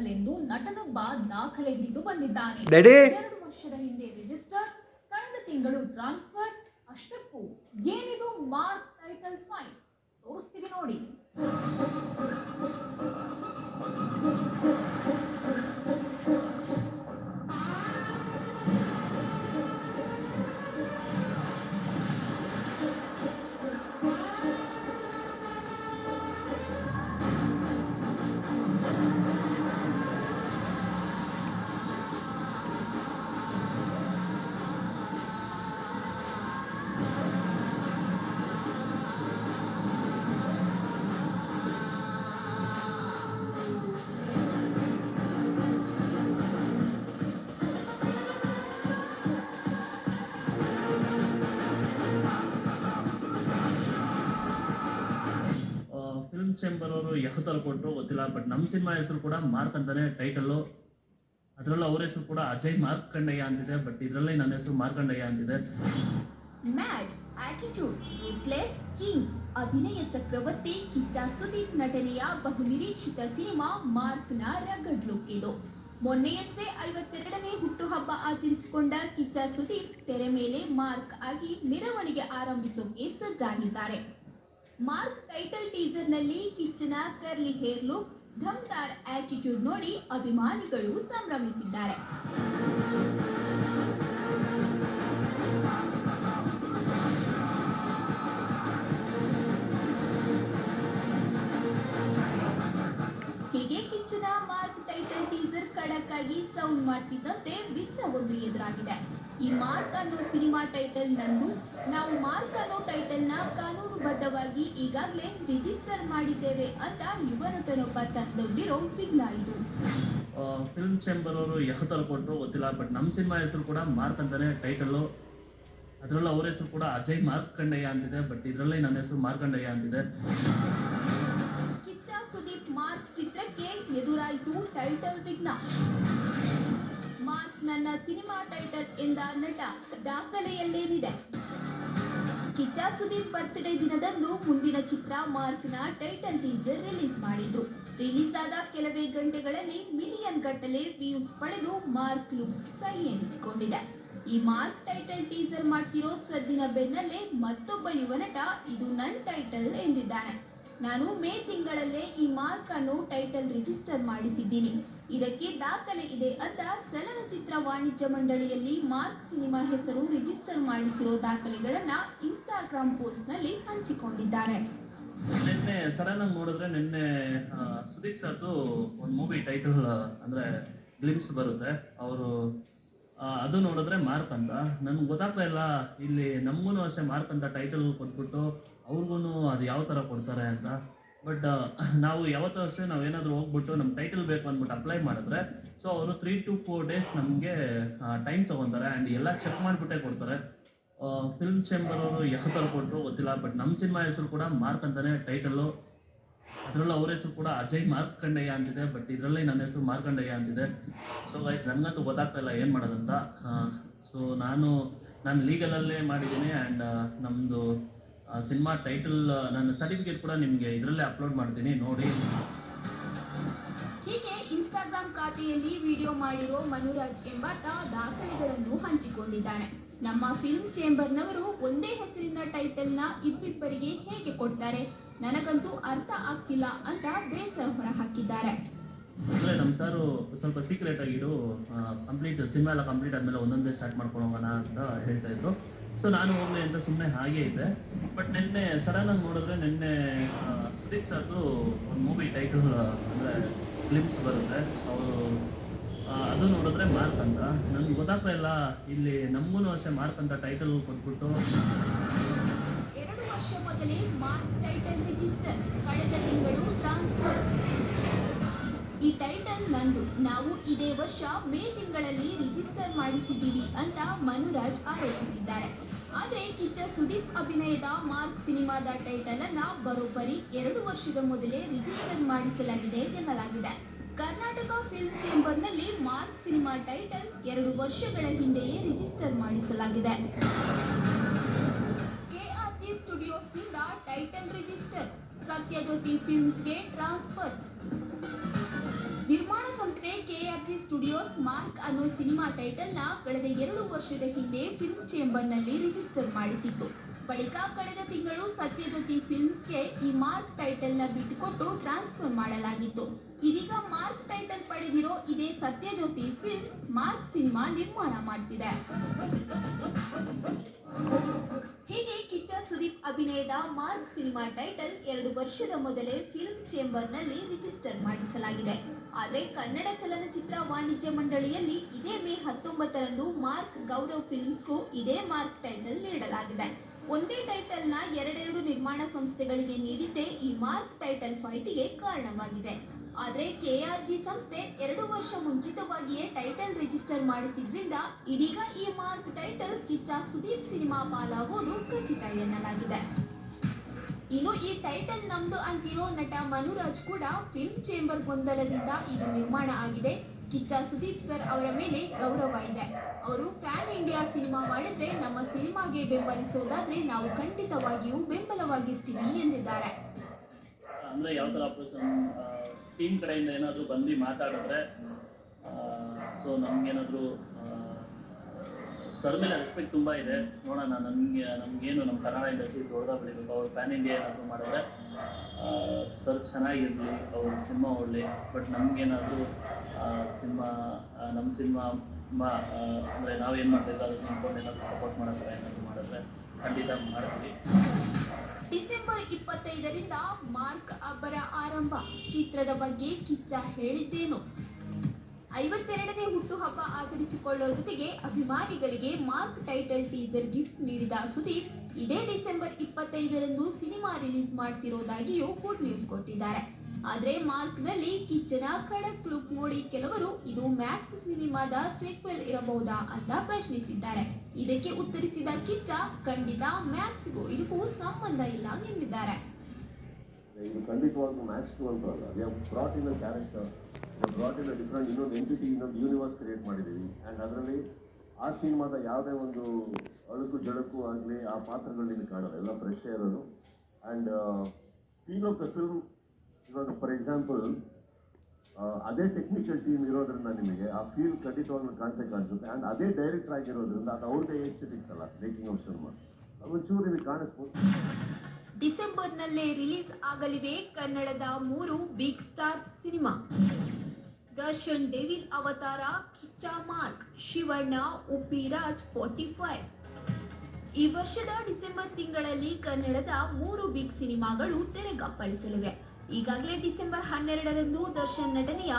ಎಂದು ನಟನೊಬ್ಬ ದಾಖಲೆ ಹಿಡಿದು ಬಂದಿದ್ದಾನೆ. ಡ್ಯಾಡಿ 2 ವರ್ಷದ ಹಿಂದೆ ರಿಜಿಸ್ಟರ್, ಕಳೆದ ತಿಂಗಳು ಟ್ರಾನ್ಸ್ಫರ್. ಅಷ್ಟಕ್ಕೂ ಏನಿದು ಮಾರ್ಕ್ ಟೈಟಲ್ ಫೈಟ್? ತೋರಿಸ್ತೀವಿ ನೋಡಿ. ಫಿಲ್ಮ್ ಚೇಂಬರ್ ಅವರು ಯಾವ ಥರ ಕೊಟ್ಟರು ಗೊತ್ತಿಲ್ಲ, ಬಟ್ ನಮ್ಮ ಸಿನಿಮಾ ಹೆಸರು ಕೂಡ ಮಾರ್ಕ್ ಅಂತಾನೆ ಟೈಟಲ್ಲು. ಅದರಲ್ಲೂ ಅವ್ರ ಹೆಸರು ಕೂಡ ಅಜಯ್ ಮಾರ್ಕಂಡಯ್ಯ ಅಂತಿದೆ, ಬಟ್ ಇದರಲ್ಲಿ ನನ್ನ ಹೆಸರು ಮಾರ್ಕಂಡಯ್ಯ ಅಂತಿದೆ. ಮ್ಯಾಡ್, ಆಟಿಟ್ಯೂಡ್, ರೂತ್ಲೆಸ್, ಕಿಂಗ್, ಅಭಿನಯ ಚಕ್ರವರ್ತಿ ಕಿಚ್ಚ ಸುದೀಪ್ ನಟನೆಯ ಬಹುನಿರೀಕ್ಷಿತ ಸಿನಿಮಾ ಮಾರ್ಕ್ನ ರಗಡ್ ಲುಕ್ ಇದು. ಮೊನ್ನೆಯಷ್ಟೇ 52ನೇ ಹುಟ್ಟುಹಬ್ಬ ಆಚರಿಸಿಕೊಂಡ ಕಿಚ್ಚ ಸುದೀಪ್ ತೆರೆ ಮೇಲೆ ಮಾರ್ಕ್ ಆಗಿ ಮೆರವಣಿಗೆ ಆರಂಭಿಸೋಕೆ ಸಜ್ಜಾಗಿದ್ದಾರೆ. ಮಾರ್ಕ್ ಟೈಟಲ್ ಟೀಸರ್ನಲ್ಲಿ ಕಿಚ್ಚನ ಕರ್ಲಿ ಹೇರ್ ಲುಕ್, ಧಮ್ದಾರ್ ಆಟಿಟ್ಯೂಡ್ ನೋಡಿ ಅಭಿಮಾನಿಗಳು ಸಂಭ್ರಮಿಸಿದ್ದಾರೆ. ಹೀಗೆ ಕಿಚ್ಚನ ಮಾರ್ಕ್ ಟೈಟಲ್ ಟೀಸರ್ ಖಡಕ್ ಆಗಿ ಸೌಂಡ್ ಮಾಡ್ತಿದ್ದಂತೆ ವಿಘ್ನವೊಂದು ಎದುರಾಗಿದೆ. ಈ ಮಾರ್ಕ್ ಅನ್ನೋ ಸಿನಿಮಾ ಟೈಟಲ್ ನಂದು. ನಾವು ಮಾರ್ಕ್ ಅನ್ನೋ ಟೈಟಲ್ನ ಕಾನೂನುಬದ್ಧವಾಗಿ ಈಗಾಗಲೇ ರಿಜಿಸ್ಟರ್ ಮಾಡಿದ್ದೇವೆ ಅಂತ ಯುವ ನಟನೊಬ್ಬ ತಂದೊಡ್ಡಿರೋ ವಿಘ್ನ ಇದು. ಫಿಲ್ಮ್ ಚೇಂಬರ್ ಅವರು ಯಾವ ಥರ ಕೊಟ್ಟರು ಗೊತ್ತಿಲ್ಲ, ಬಟ್ ನಮ್ಮ ಸಿನಿಮಾ ಹೆಸರು ಕೂಡ ಮಾರ್ಕ್ ಅಂತಾನೆ ಟೈಟಲ್ಲು. ಅದರಲ್ಲೂ ಅವ್ರ ಹೆಸರು ಕೂಡ ಅಜಯ್ ಮಾರ್ಕಂಡಯ್ಯ ಅಂತಿದೆ, ಬಟ್ ಇದರಲ್ಲಿ ನನ್ನ ಹೆಸರು ಮಾರ್ಕಂಡಯ್ಯ ಅಂತಿದೆ. ಕಿಚ್ಚ ಸುದೀಪ್ ಮಾರ್ಕ್ ಚಿತ್ರಕ್ಕೆ ಎದುರಾಯಿತು ಟೈಟಲ್ ವಿಘ್ನ. ಮಾರ್ಕ್ ನನ್ನ ಸಿನಿಮಾ ಟೈಟಲ್ ಎಂದ ನಟ ದಾಖಲೆಯಲ್ಲೇನಿದೆ? ಕಿಚ್ಚ ಸುದೀಪ್ ಬರ್ತ್ಡೇ ದಿನದಂದು ಮುಂದಿನ ಚಿತ್ರ ಮಾರ್ಕ್ನ ಟೈಟಲ್ ಟೀಸರ್ ರಿಲೀಸ್ ಮಾಡಿದ್ರು. ರಿಲೀಸ್ ಆದ ಕೆಲವೇ ಗಂಟೆಗಳಲ್ಲಿ ಮಿಲಿಯನ್ ಗಟ್ಟಲೆ ವ್ಯೂಸ್ ಪಡೆದು ಮಾರ್ಕ್ ಲುಕ್ ಸೈ ಎನಿಸಿಕೊಂಡಿದೆ. ಈ ಮಾರ್ಕ್ ಟೈಟಲ್ ಟೀಸರ್ ಮಾಡ್ತಿರೋ ಸದ್ದಿನ ಬೆನ್ನಲ್ಲೇ ಮತ್ತೊಬ್ಬ ಯುವ ನಟ ಇದು ನನ್ ಟೈಟಲ್ ಎಂದಿದ್ದಾನೆ. ನಾನು ಮೇ ತಿಂಗಳಲ್ಲೇ ಈ ಮಾರ್ಕ್ ಅನ್ನು ಟೈಟಲ್ ರಿಜಿಸ್ಟರ್ ಮಾಡಿಸಿದ್ದೀನಿ, ಇದಕ್ಕೆ ದಾಖಲೆ ಇದೆ ಅಂತ ಚಲನಚಿತ್ರ ವಾಣಿಜ್ಯ ಮಂಡಳಿಯಲ್ಲಿ ಮಾರ್ಕ್ ಸಿನಿಮಾ ಹೆಸರು ರಿಜಿಸ್ಟರ್ ಮಾಡಿಸಿರೋ ದಾಖಲೆಗಳನ್ನ ಇನ್ಸ್ಟಾಗ್ರಾಮ್ ಪೋಸ್ಟ್ ನಲ್ಲಿ ಹಂಚಿಕೊಂಡಿದ್ದಾರೆ. ನಿನ್ನೆ ಸಡನ್ ಆಗಿ ನೋಡಿದ್ರೆ ನಿನ್ನೆ ಸುದೀಪ್ ಸರ್ದು ಒಂದು ಮೂವಿ ಟೈಟಲ್ ಅಂದ್ರೆ ಗ್ಲಿಮ್ಸ್ ಬರುತ್ತೆ, ಅವರು ಅದು ನೋಡಿದ್ರೆ ಮಾರ್ಕ್ ಅಂತ. ನನ್ಗೆ ಗೊತ್ತಾಗ್ತಾ ಇಲ್ಲ, ಇಲ್ಲಿ ನಮಗೂ ಅಷ್ಟೇ ಮಾರ್ಕ್ ಅಂತ ಟೈಟಲ್ ಕೊಟ್ಬಿಟ್ಟು ಅವ್ರಿಗೂ ಅದು ಯಾವ ಥರ ಕೊಡ್ತಾರೆ ಅಂತ. ಬಟ್ ನಾವು ಯಾವತ್ತೂ ಅಷ್ಟೇ ನಾವೇನಾದರೂ ಹೋಗ್ಬಿಟ್ಟು ನಮ್ಮ ಟೈಟಲ್ ಬೇಕು ಅಂದ್ಬಿಟ್ಟು ಅಪ್ಲೈ ಮಾಡಿದ್ರೆ ಸೊ ಅವರು 3 to 4 days ನಮಗೆ ಟೈಮ್ ತೊಗೊತಾರೆ ಆ್ಯಂಡ್ ಎಲ್ಲ ಚೆಕ್ ಮಾಡಿಬಿಟ್ಟೆ ಕೊಡ್ತಾರೆ. ಫಿಲ್ಮ್ ಚೇಂಬರ್ ಅವರು ಯಾವ ಥರ ಕೊಟ್ಟರು ಗೊತ್ತಿಲ್ಲ, ಬಟ್ ನಮ್ಮ ಸಿನಿಮಾ ಹೆಸರು ಕೂಡ ಮಾರ್ಕ್ ಅಂತಾನೆ ಟೈಟಲ್ಲು. ಅದರಲ್ಲೂ ಅವ್ರ ಹೆಸರು ಕೂಡ ಅಜಯ್ ಮಾರ್ಕಂಡಯ್ಯ ಅಂತಿದೆ, ಬಟ್ ಇದರಲ್ಲಿ ನನ್ನ ಹೆಸರು ಮಾರ್ಕಂಡಯ್ಯ ಅಂತಿದೆ. ಸೊ ಗೈಸ್, ನನಗಂತೂ ಗೊತ್ತಾಗ್ತಾ ಇಲ್ಲ ಏನು ಮಾಡೋದಂತ. ಸೊ ನಾನು ಲೀಗಲಲ್ಲೇ ಮಾಡಿದ್ದೀನಿ ಆ್ಯಂಡ್ ನಮ್ಮದು ಸಿನಿಮಾ ಟೈಟಲ್ ನನ್ನ ಸರ್ಟಿಫಿಕೇಟ್ ಕೂಡ ನಿಮಗೆ ಇದರಲ್ಲೇ ಅಪ್ಲೋಡ್ ಮಾಡ್ತೀನಿ, ನೋಡಿ. ಹೀಗೆ ಇನ್ಸ್ಟಾಗ್ರಾಮ್ ಖಾತೆಯಲ್ಲಿ ವಿಡಿಯೋ ಮಾಡಿರೋ ಮನುರಾಜ್ ಎಂಬಾತ ದಾಖಲೆಗಳನ್ನು ಹಂಚಿಕೊಂಡಿದ್ದಾನೆ. ನಮ್ಮ ಫಿಲ್ಮ್ ಚೇಂಬರ್ನವರು ಒಂದೇ ಹೆಸರಿನ ಟೈಟಲ್ನ ಇಬ್ಬಿಬ್ಬರಿಗೆ ಹೇಗೆ ಕೊಡ್ತಾರೆ, ನನಗಂತೂ ಅರ್ಥ ಆಗ್ತಿಲ್ಲ ಅಂತ ಬೇಸರ ಹೊರ ಹಾಕಿದ್ದಾರೆ. ಅಂದರೆ ನಮ್ಮ ಸಾರು ಸ್ವಲ್ಪ ಸೀಕ್ರೆಟ್ ಆಗಿಡು, ಕಂಪ್ಲೀಟ್ ಸಿನಿಮಾ ಎಲ್ಲ ಕಂಪ್ಲೀಟ್ ಆದಮೇಲೆ ಒಂದೊಂದೇ ಸ್ಟಾರ್ಟ್ ಮಾಡ್ಕೊಂಡು ಹೋಗೋಣ ಅಂತ ಹೇಳ್ತಾ ಇದ್ರು. ಸೊ ನಾನು ಹೋಗ್ಲಿ ಅಂತ ಸುಮ್ಮನೆ ಹಾಗೆ ಇದ್ದೆ. ಬಟ್ ನಿನ್ನೆ ಸಡನ್ ಆಗಿ ನೋಡಿದ್ರೆ ನಿನ್ನೆ ಸುದೀಪ್ ಸರ್ದು ಒಂದು ಮೂವಿ ಟೈಟಲ್ ಅಂದರೆ ಗ್ಲಿಮ್ಸ್ ಬರುತ್ತೆ, ಅವರು ಅದು ನೋಡಿದ್ರೆ ಮಾರ್ಕ್ ಅಂತ. ನನ್ಗೆ ಗೊತ್ತಾಗ್ತಾ ಇಲ್ಲ, ಇಲ್ಲಿ ನಮಗೂ ಅಷ್ಟೇ ಮಾರ್ಕ್ ಅಂತ ಟೈಟಲ್ ಕೊಟ್ಬಿಟ್ಟು 2 ವರ್ಷ ಮೊದಲೇ ಮಾರ್ಕ್ ಟೈಟಲ್ ರಿಜಿಸ್ಟರ್, ಕಳೆದ ತಿಂಗಳು ಟ್ರಾನ್ಸ್ಫರ್. ಈ ಟೈಟಲ್ ನಂದು. ನಾವು ಇದೇ ವರ್ಷ ಮೇ ತಿಂಗಳಲ್ಲಿ ರಿಜಿಸ್ಟರ್ ಮಾಡಿಸಿದ್ದೀವಿ ಅಂತ ಮನುರಾಜ್ ಆರೋಪಿಸಿದ್ದಾರೆ. ಆದ್ರೆ ಕಿಚ್ಚ ಸುದೀಪ್ ಅಭಿನಯದ ಮಾರ್ಕ್ ಸಿನಿಮಾದ ಟೈಟಲ್ ಅನ್ನ ಬರೋಬ್ಬರಿ 2 ವರ್ಷದ ಮೊದಲೇ ರಿಜಿಸ್ಟರ್ ಮಾಡಿಸಲಾಗಿದೆ ಎನ್ನಲಾಗಿದೆ. ಕರ್ನಾಟಕ ಫಿಲ್ಮ್ ಚೇಂಬರ್ನಲ್ಲಿ ಮಾರ್ಕ್ ಸಿನಿಮಾ ಟೈಟಲ್ 2 ವರ್ಷಗಳ ಹಿಂದೆಯೇ ರಿಜಿಸ್ಟರ್ ಮಾಡಿಸಲಾಗಿದೆ. ಕೆಆರ್ಜಿ ಸ್ಟುಡಿಯೋಸ್ನಿಂದ ಟೈಟಲ್ ರಿಜಿಸ್ಟರ್, ಸತ್ಯಜ್ಯೋತಿ ಫಿಲ್ಮ್ಸ್ಗೆ ಟ್ರಾನ್ಸ್ಫರ್. ನಿರ್ಮಾಣ ಸ್ಟುಡಿಯೋಸ್ ಮಾರ್ಕ್ ಅನ್ನೋ ಸಿನಿಮಾ ಟೈಟಲ್ನ ಕಳೆದ 2 ವರ್ಷದ ಹಿಂದೆ ಫಿಲ್ಮ್ ಚೇಂಬರ್ನಲ್ಲಿ ರಿಜಿಸ್ಟರ್ ಮಾಡಿಸಿತ್ತು. ಬಳಿಕ ಕಳೆದ ತಿಂಗಳು ಸತ್ಯಜ್ಯೋತಿ ಫಿಲ್ಮ್ಸ್ಗೆ ಈ ಮಾರ್ಕ್ ಟೈಟಲ್ನ ಬಿಟ್ಟುಕೊಟ್ಟು ಟ್ರಾನ್ಸ್ಫರ್ ಮಾಡಲಾಗಿತ್ತು. ಇದೀಗ ಮಾರ್ಕ್ ಟೈಟಲ್ ಪಡೆದಿರೋ ಇದೇ ಸತ್ಯಜ್ಯೋತಿ ಫಿಲ್ಮ್ಸ್ ಮಾರ್ಕ್ ಸಿನಿಮಾ ನಿರ್ಮಾಣ ಮಾಡ್ತಿದೆ. ಹೀಗೆ ಕಿಚ್ಚ ಸುದೀಪ್ ಅಭಿನಯದ ಮಾರ್ಕ್ ಸಿನಿಮಾ ಟೈಟಲ್ 2 ವರ್ಷದ ಮೊದಲೇ ಫಿಲ್ಮ್ ಚೇಂಬರ್ನಲ್ಲಿ ರಿಜಿಸ್ಟರ್ ಮಾಡಿಸಲಾಗಿದೆ. ಆದರೆ ಕನ್ನಡ ಚಲನಚಿತ್ರ ವಾಣಿಜ್ಯ ಮಂಡಳಿಯಲ್ಲಿ ಇದೇ ಮೇ 19ರಂದು ಮಾರ್ಕ್ ಗೌರವ್ ಫಿಲ್ಮ್ಸ್ಗೂ ಇದೇ ಮಾರ್ಕ್ ಟೈಟಲ್ ನೀಡಲಾಗಿದೆ. ಒಂದೇ ಟೈಟಲ್ನ ಎರಡೆರಡು ನಿರ್ಮಾಣ ಸಂಸ್ಥೆಗಳಿಗೆ ನೀಡಿದ್ದೇ ಈ ಮಾರ್ಕ್ ಟೈಟಲ್ ಫೈಟ್ಗೆ ಕಾರಣವಾಗಿದೆ. ಆದರೆ ಕೆಆರ್ಜಿ ಸಂಸ್ಥೆ 2 ವರ್ಷ ಮುಂಚಿತವಾಗಿಯೇ ಟೈಟಲ್ ರಿಜಿಸ್ಟರ್ ಮಾಡಿಸಿದ್ರಿಂದ ಇದೀಗ ಈ Mark title Kichcha Sudeep cinema ಪಾಲಾಗೋದು ಖಚಿತ ಎನ್ನಲಾಗಿದೆ. ಇನ್ನು ಈ ಟೈಟಲ್ ನಮ್ದು ಅಂತಿರೋ ನಟ ಮನುರಾಜ್ ಕೂಡ ಫಿಲ್ಮ್ ಚೇಂಬರ್ ಗೊಂದಲದಿಂದ ಇದು ನಿರ್ಮಾಣ ಆಗಿದೆ. ಕಿಚ್ಚ ಸುದೀಪ್ ಸರ್ ಅವರ ಮೇಲೆ ಗೌರವ ಇದೆ. ಅವರು ಪ್ಯಾನ್ ಇಂಡಿಯಾ ಸಿನಿಮಾ ಮಾಡಿದ್ರೆ ನಮ್ಮ ಸಿನಿಮಾಗೆ ಬೆಂಬಲಿಸೋದಾದ್ರೆ ನಾವು ಖಂಡಿತವಾಗಿಯೂ ಬೆಂಬಲವಾಗಿರ್ತೀವಿ ಎಂದಿದ್ದಾರೆ. ಅಂದರೆ ಯಾವ ಥರ ಟೀಮ್ ಕಡೆಯಿಂದ ಏನಾದರೂ ಬಂದು ಮಾತಾಡಿದ್ರೆ ಸೊ ನಮಗೇನಾದರೂ ಸರ್ ಮೇಲೆ ರೆಸ್ಪೆಕ್ಟ್ ತುಂಬ ಇದೆ. ನೋಡೋಣ, ನಮಗೇನು ನಮ್ಮ ಕನ್ನಡ ಇಂಡಸ್ಟ್ರಿ ದೊಡ್ಡದಾಗ ಬೆಳಿಬೇಕು. ಅವ್ರು ಪ್ಯಾನ್ ಇಂಡಿಯಾ ಏನಾದರೂ ಮಾಡಿದ್ರೆ ಸರ್ ಚೆನ್ನಾಗಿರಲಿ, ಅವ್ರ ಸಿನಿಮಾ ಓಡಲಿ. ಬಟ್ ನಮಗೇನಾದರೂ ನಮ್ಮ ಸಿನಿಮಾ ಅಂದರೆ ನಾವೇನು ಮಾಡ್ತಿದ್ವಿ ಅದಕ್ಕೆ ನಿಂತ್ಕೊಂಡು ಏನಾದರೂ ಸಪೋರ್ಟ್ ಮಾಡೋದ್ರೆ ಏನಾದರೂ ಮಾಡಿದ್ರೆ ಖಂಡಿತ ಮಾಡ್ತೀವಿ. ಡಿಸೆಂಬರ್ 25ರಿಂದ ಮಾರ್ಕ್ ಅಬ್ಬರ ಆರಂಭ. ಚಿತ್ರದ ಬಗ್ಗೆ ಕಿಚ್ಚ ಹೇಳಿದ್ದೇನು? 52ನೇ ಹುಟ್ಟುಹಬ್ಬ ಆಚರಿಸಿಕೊಳ್ಳೋ ಜೊತೆಗೆ ಅಭಿಮಾನಿಗಳಿಗೆ ಮಾರ್ಕ್ ಟೈಟಲ್ ಟೀಸರ್ ಗಿಫ್ಟ್ ನೀಡಿದ ಸುದೀಪ್ ಇದೇ ಡಿಸೆಂಬರ್ 25ರಂದು ಸಿನಿಮಾ ರಿಲೀಸ್ ಮಾಡ್ತಿರೋದಾಗಿಯೂ ಗುಡ್ ನ್ಯೂಸ್ ಕೊಟ್ಟಿದ್ದಾರೆ. ಆದ್ರೆ ಮಾರ್ಕ್ನಲ್ಲಿ ಕಿಚ್ಚನ ಖಡಕ್ ಲುಕ್ ನೋಡಿ ಕೆಲವರು ಇದು ಮ್ಯಾಕ್ಸ್ ಸಿನಿಮಾದ ಸೀಕ್ವೆಲ್ ಇರಬಹುದಾ ಅಂತ ಪ್ರಶ್ನಿಸಿದ್ದಾರೆ. ಇದಕ್ಕೆ ಉತ್ತರಿಸಿದ ಕಿಚ್ಚ ಖಂಡಿತ ಮ್ಯಾಕ್ಸ್ಗೂ ಇದಕ್ಕೂ ಸಂಬಂಧ ಇಲ್ಲ ಎಂದಿದ್ದಾರೆ. ಇದು ಖಂಡಿತವಾಗ್ಲೂ ಮ್ಯಾಕ್ಸ್ ಟು ಅಂತ ಅಲ್ಲ. We have brought in a character, brought in a different ಇನ್ನೊಂದು ಎಂಟಿಟಿ, ಇನ್ನೊಂದು ಯೂನಿವರ್ಸ್ ಕ್ರಿಯೇಟ್ ಮಾಡಿದ್ದೀವಿ. ಆ್ಯಂಡ್ ಅದರಲ್ಲಿ ಆ ಸಿನಿಮಾದ ಯಾವುದೇ ಒಂದು ಅಳುಕು ಜಡಕು ಆಗಲಿ ಆ ಪಾತ್ರಗಳನ್ನ ಕಾಣಲ್ಲ, ಎಲ್ಲ ಫ್ರೆಶ್ ಇರೋದು. And feel of the film ಇವಾಗ ಫಾರ್ ಎಕ್ಸಾಂಪಲ್ ಅದೇ ಟೆಕ್ನಿಕಲ್ ಟೀಮ್ ಇರೋದ್ರಿಂದ ನಿಮಗೆ ಆ ಫೀಲ್ ಖಂಡಿತವಾಗ್ಲೂ ಕಾಣಿಸುತ್ತೆ. ಆ್ಯಂಡ್ ಅದೇ ಡೈರೆಕ್ಟರ್ ಆಗಿರೋದ್ರಿಂದ ಅದು ಅವ್ರದ್ದೇ ಎಸ್ಥೆಟಿಕ್ಸ್ ಅಲ್ಲ ಮೇಕಿಂಗ್ ಆಫ್ ಸಿನಿಮಾ, ಒಂಚೂರು ನಿಮಗೆ ಕಾಣಿಸ್ಬೋದು. ಡಿಸೆಂಬರ್ನಲ್ಲೇ ರಿಲೀಸ್ ಆಗಲಿವೆ ಕನ್ನಡದ 3 big star cinema. Darshan devil ಅವತಾರ, ಕಿಚ್ಚ ಮಾರ್ಕ್, ಶಿವಣ್ಣ ಉಪ್ಪಿರಾಜ್ 45. ಈ ವರ್ಷದ ಡಿಸೆಂಬರ್ ತಿಂಗಳಲ್ಲಿ ಕನ್ನಡದ 3 ಬಿಗ್ ಸಿನಿಮಾಗಳು ತೆರೆಗಪ್ಪಳಿಸಲಿವೆ. ಈಗಾಗಲೇ ಡಿಸೆಂಬರ್ 12ರಂದು ದರ್ಶನ್ ನಟನೆಯ